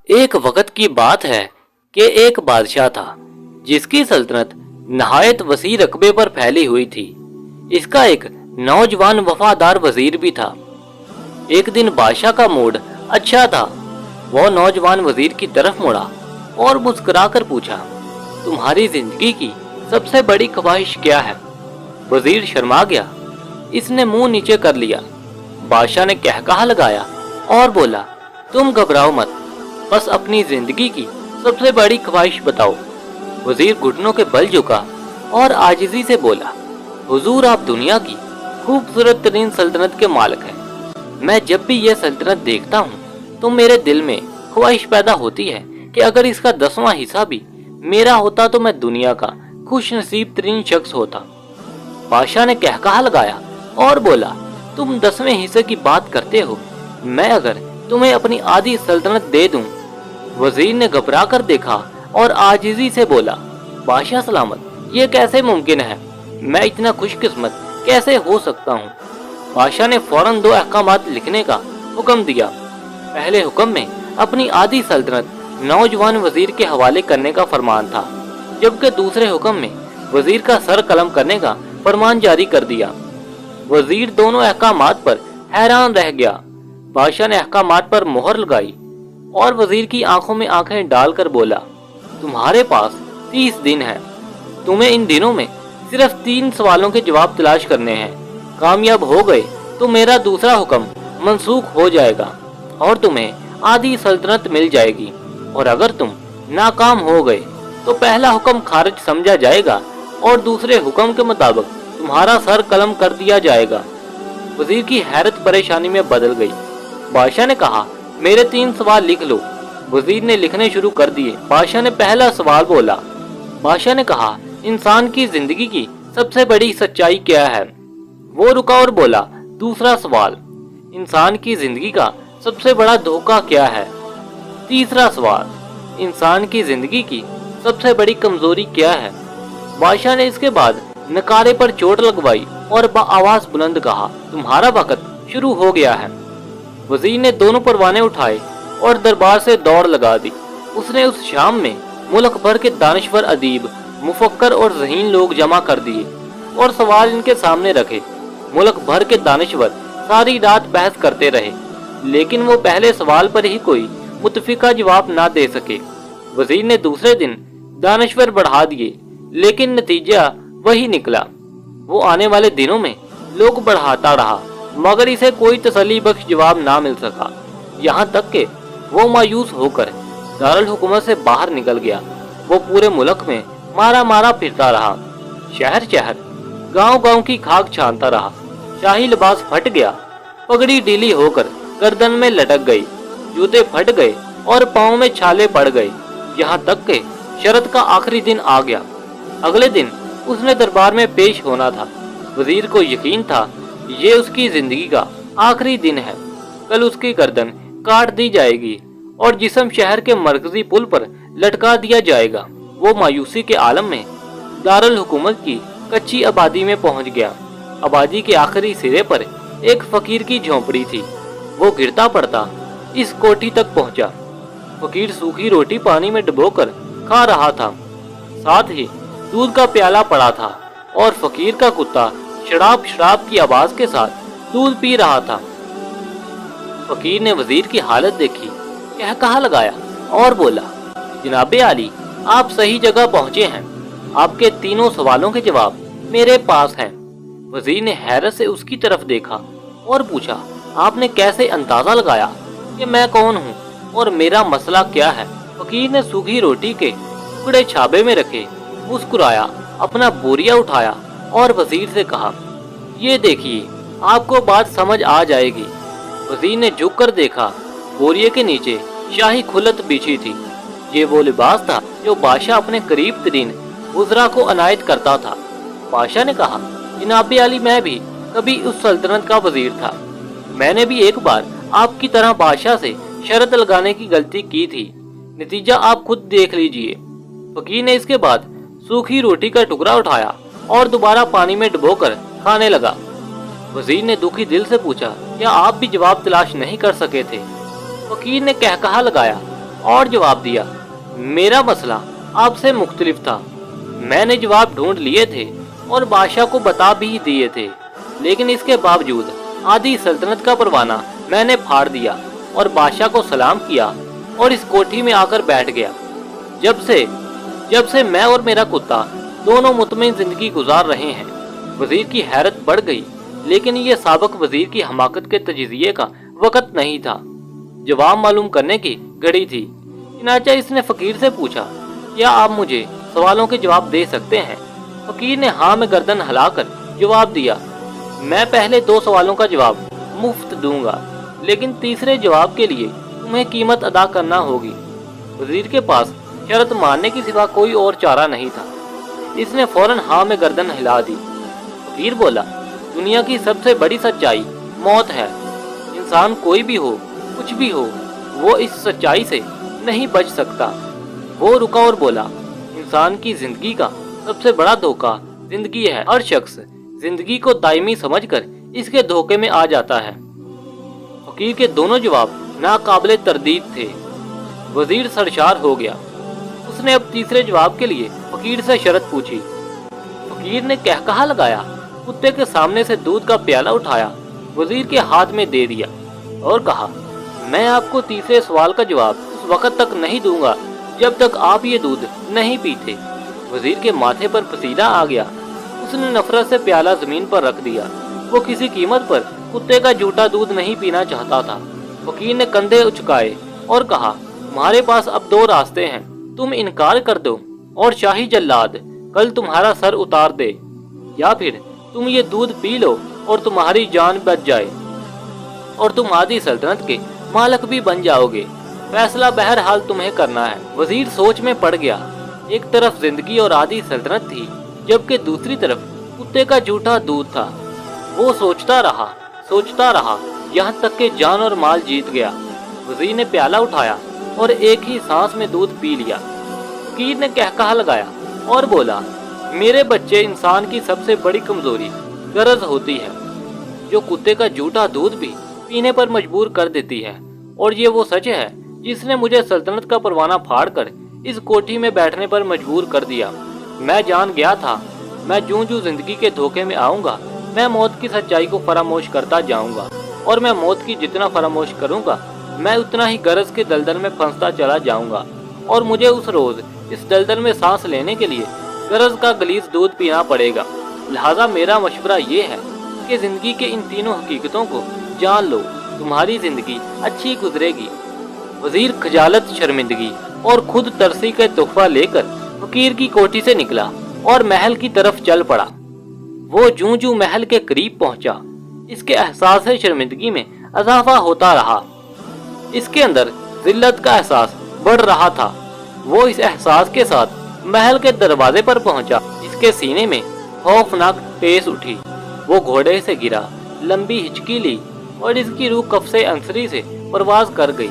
एक वक्त की बात है कि एक बादशाह था जिसकी सल्तनत नहायत वसी रकबे पर फैली हुई थी। इसका एक नौजवान वफादार वजीर भी था। एक दिन बादशाह का मूड अच्छा था। वो नौजवान वजीर की तरफ मुड़ा और मुस्कुराकर पूछा, तुम्हारी जिंदगी की सबसे बड़ी ख्वाहिश क्या है? वजीर शर्मा गया। इसने मुंह नीचे कर लिया। बादशाह ने कहकहा लगाया और बोला, तुम घबराओ मत, बस अपनी जिंदगी की सबसे बड़ी ख्वाहिश बताओ। वजीर घुटनों के बल झुका और आजिजी से बोला, हुजूर आप दुनिया की खूबसूरत तरीन सल्तनत के मालिक हैं। मैं जब भी यह सल्तनत देखता हूँ तो मेरे दिल में ख्वाहिश पैदा होती है कि अगर इसका 10वां हिस्सा भी मेरा होता तो मैं दुनिया का खुश नसीब तरीन शख्स होता। बादशाह ने कहकहा लगाया और बोला, तुम 10वें हिस्से की बात करते हो, मैं अगर तुम्हें अपनी आधी सल्तनत दे दूं। वजीर ने घबरा कर देखा और आजिजी से बोला, बादशाह सलामत, ये कैसे मुमकिन है? मैं इतना खुशकिस्मत कैसे हो सकता हूँ? बादशाह ने फौरन 2 अहकामात लिखने का हुक्म दिया। पहले हुक्म में अपनी आधी सल्तनत नौजवान वजीर के हवाले करने का फरमान था, जबकि दूसरे हुक्म में वजीर का सर कलम करने का फरमान जारी कर दिया। वजीर दोनों अहकामात पर हैरान रह गया। बादशाह ने अहकामात पर मोहर लगाई और वजीर की आंखों में आंखें डालकर बोला, तुम्हारे पास 30 दिन है। तुम्हें इन दिनों में सिर्फ 3 सवालों के जवाब तलाश करने हैं। कामयाब हो गए तो मेरा दूसरा हुक्म मनसूख हो जाएगा और तुम्हें आधी सल्तनत मिल जाएगी, और अगर तुम नाकाम हो गए तो पहला हुक्म खारिज समझा जाएगा और दूसरे हुक्म के मुताबिक तुम्हारा सर कलम कर दिया जाएगा। वजीर की हैरत परेशानी में बदल गई। बादशाह ने कहा, मेरे 3 सवाल लिख लो। वजीर ने लिखने शुरू कर दिए। बादशाह ने पहला सवाल बोला। बादशाह ने कहा, इंसान की जिंदगी की सबसे बड़ी सच्चाई क्या है? वो रुका और बोला, दूसरा सवाल, इंसान की जिंदगी का सबसे बड़ा धोखा क्या है? तीसरा सवाल, इंसान की जिंदगी की सबसे बड़ी कमजोरी क्या है? बादशाह ने इसके बाद नकारे पर चोट लगवाई और आवाज बुलंद कहा, तुम्हारा वक्त शुरू हो गया है। वजीर ने दोनों परवाने उठाए और दरबार से दौड़ लगा दी। उसने उस शाम में मुल्क भर के दानिश्वर अदीब, मुफक्कर और ज़हीन लोग जमा कर दिए और सवाल इनके सामने रखे। मुल्क भर के दानिश्वर सारी रात बहस करते रहे, लेकिन वो पहले सवाल पर ही कोई मुतफिका जवाब ना दे सके। वजीर ने दूसरे दिन दानिश्वर बढ़ा दिए, लेकिन नतीजा वही निकला। वो आने वाले दिनों में लोग बढ़ाता रहा, मगर इसे कोई तसल्ली बख्श जवाब ना मिल सका। यहाँ तक कि वो मायूस होकर दारुल हुकूमत से बाहर निकल गया। वो पूरे मुल्क में मारा मारा फिरता रहा, शहर शहर, गांव गांव की खाक छानता रहा। शाही लिबास फट गया, पगड़ी ढीली होकर गर्दन में लटक गई, जूते फट गए और पाँव में छाले पड़ गए। यहाँ तक कि शरत का आखिरी दिन आ गया। अगले दिन उसने दरबार में पेश होना था। वजीर को यकीन था ये उसकी जिंदगी का आखिरी दिन है। कल उसकी गर्दन काट दी जाएगी और जिस्म शहर के मरकजी पुल पर लटका दिया जाएगा। वो मायूसी के आलम में दारुल हुकूमत की कच्ची आबादी में पहुंच गया। आबादी के आखिरी सिरे पर एक फकीर की झोंपड़ी थी। वो गिरता पड़ता इस कोठी तक पहुंचा। फकीर सूखी रोटी पानी में डुबोकर खा रहा था, साथ ही दूध का प्याला पड़ा था और फकीर का कुत्ता शराब शराब की आवाज के साथ दूध पी रहा था। फकीर ने वजीर की हालत देखी, कहकहा लगाया और बोला, जनाबे आली, आप सही जगह पहुंचे हैं। आपके 3 सवालों के जवाब मेरे पास हैं। वजीर ने हैरत से उसकी तरफ देखा और पूछा, आपने कैसे अंदाजा लगाया कि मैं कौन हूँ और मेरा मसला क्या है? फकीर ने सूखी रोटी के टुकड़े छाबे में रखे, मुस्कुराया, अपना बोरिया उठाया और वजीर से कहा, ये देखिए, आपको बात समझ आ जाएगी। वजीर ने झुक कर देखा। बोरिये के नीचे शाही खुलत बिछी थी। ये वो लिबास था जो बादशाह अपने करीब तरीन वज़रा को अनायत करता था। बादशाह ने कहा, जनाब अली, मैं भी कभी उस सल्तनत का वजीर था। मैंने भी एक बार आपकी तरह बादशाह से शर्त लगाने की गलती की थी। नतीजा आप खुद देख लीजिए। फकीर ने इसके बाद सूखी रोटी का टुकड़ा उठाया और दोबारा पानी में डुबोकर खाने लगा। वजीर ने दुखी दिल से पूछा, क्या आप भी जवाब तलाश नहीं कर सके थे? फकीर ने कहकहा लगाया, और जवाब दिया, मेरा मसला आपसे मुख्तलिफ था। मैंने जवाब ढूंढ लिए थे और बादशाह को बता भी दिए थे, लेकिन इसके बावजूद आधी सल्तनत का परवाना मैंने फाड़ दिया और बादशाह को सलाम किया और इस कोठी में आकर बैठ गया। जब से मैं और मेरा कुत्ता दोनों मुतमईन जिंदगी गुजार रहे हैं। वजीर की हैरत बढ़ गई, लेकिन ये साबक वजीर की हमाकत के तजिज़िये का वक़्त नहीं था। जवाब मालूम करने की घड़ी थी। चुनांचे इसने फकीर से पूछा, क्या आप मुझे सवालों के जवाब दे सकते हैं? फकीर ने हाँ में गर्दन हिलाकर जवाब दिया, मैं पहले 2 सवालों का जवाब मुफ्त दूंगा, लेकिन तीसरे जवाब के लिए तुम्हें कीमत अदा करना होगी। वजीर के पास शर्त मानने की सिवा कोई और चारा नहीं था। इसने फौरन हाँ में गर्दन हिला दी। फकीर बोला, दुनिया की सबसे बड़ी सच्चाई मौत है। इंसान कोई भी हो, कुछ भी हो, वो इस सच्चाई से नहीं बच सकता। वो रुका और बोला, इंसान की जिंदगी का सबसे बड़ा धोखा जिंदगी है। हर शख्स जिंदगी को दायमी समझकर इसके धोखे में आ जाता है। फकीर के दोनों जवाब नाकाबिले तरदीद थे। वजीर सरशार हो गया। उसने अब तीसरे जवाब के लिए फकीर से शर्त पूछी। फकीर ने कहकहा लगाया, कुत्ते के सामने से दूध का प्याला उठाया, वजीर के हाथ में दे दिया और कहा, मैं आपको तीसरे सवाल का जवाब उस वक्त तक नहीं दूंगा जब तक आप ये दूध नहीं पीते। वजीर के माथे पर पसीना आ गया। उसने नफरत से प्याला जमीन पर रख दिया। वो किसी कीमत पर कुत्ते का झूठा दूध नहीं पीना चाहता था। फकीर ने कंधे उचकाए और कहा, तुम्हारे पास अब 2 रास्ते हैं, तुम इनकार कर दो और शाही जल्लाद कल तुम्हारा सर उतार दे, या फिर तुम ये दूध पी लो और तुम्हारी जान बच जाए और तुम आधी सल्तनत के मालिक भी बन जाओगे। फैसला बहरहाल तुम्हें करना है। वजीर सोच में पड़ गया। एक तरफ जिंदगी और आधी सल्तनत थी, जबकि दूसरी तरफ कुत्ते का झूठा दूध था। वो सोचता रहा यहाँ तक कि जान और माल जीत गया। वजीर ने प्याला उठाया और एक ही सांस में दूध पी लिया। फकीर ने कहकहा लगाया और बोला, मेरे बच्चे, इंसान की सबसे बड़ी कमजोरी गरज होती है, जो कुत्ते का झूठा दूध भी पीने पर मजबूर कर देती है। और ये वो सच है जिसने मुझे सल्तनत का परवाना फाड़कर इस कोठी में बैठने पर मजबूर कर दिया। मैं जान गया था, मैं जूं जूं जिंदगी के धोखे में आऊंगा, मैं मौत की सच्चाई को फरामोश करता जाऊंगा, और मैं मौत की जितना फरामोश करूंगा, मैं उतना ही गरज के दलदल में फंसता चला जाऊंगा। और मुझे उस रोज इस दलदल में सांस लेने के लिए गरज का गलीज दूध पीना पड़ेगा। लिहाजा मेरा मशवरा ये है कि जिंदगी के इन तीनों हकीकतों को जान लो, तुम्हारी जिंदगी अच्छी गुजरेगी। वजीर खजालत, शर्मिंदगी और खुद तरसी का तोहफा लेकर फकीर की कोठी से निकला और महल की तरफ चल पड़ा। वो जूं जूं महल के करीब पहुंचा, इसके एहसास शर्मिंदगी में इजाफा होता रहा। इसके अंदर जिल्लत का एहसास बढ़ रहा था। वो इस एहसास के साथ महल के दरवाजे पर पहुंचा। इसके सीने में खौफनाक ठेस उठी। वो घोड़े से गिरा, लंबी हिचकी ली और इसकी रूह कफ से अंसरी से परवाज कर गई।